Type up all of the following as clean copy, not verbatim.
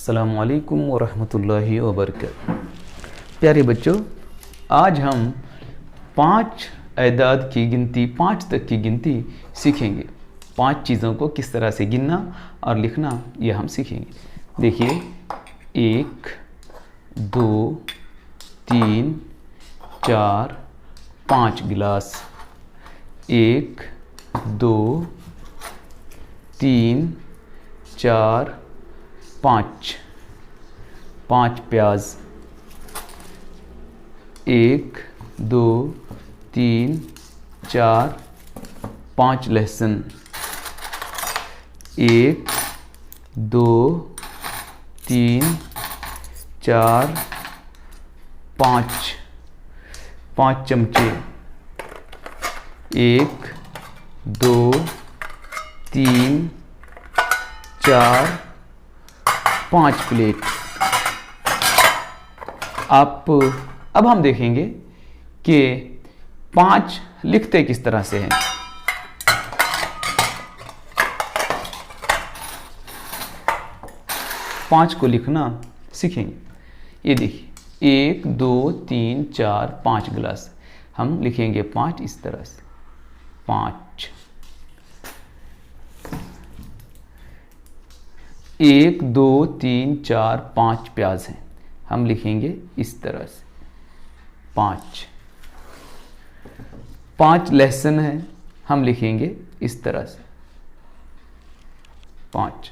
अस्सलामु अलैकुम वरहमतुल्लाहि वबरकातुहू। प्यारे बच्चों, आज हम 5 एदाद की गिनती, 5 तक की गिनती सीखेंगे। 5 चीज़ों को किस तरह से गिनना और लिखना ये हम सीखेंगे। देखिए, 1 2 3 4 5 गिलास, 1 2 3 4 5 प्याज, 1 2 3 4 5 लहसुन, 1 2 3 4 5 चमचे, 1 2 3 4 5 प्लेट। अब हम देखेंगे कि 5 लिखते किस तरह से हैं। पाँच को लिखना सीखेंगे। ये देखिए, 1 2 3 4 5 गिलास, हम लिखेंगे 5 इस तरह से, 5। 1 2 3 4 5 प्याज हैं, हम लिखेंगे इस तरह से, 5। 5 लहसुन है, हम लिखेंगे इस तरह से, 5।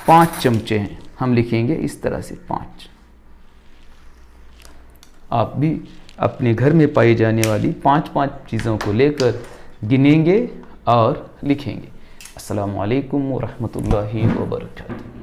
5 चमचे हैं, हम लिखेंगे इस तरह से, 5। आप भी अपने घर में पाई जाने वाली 5 चीज़ों को लेकर गिनेंगे और लिखेंगे। अस्सलामु अलैकुम वरहमतुल्लाहि वबरकातुहू।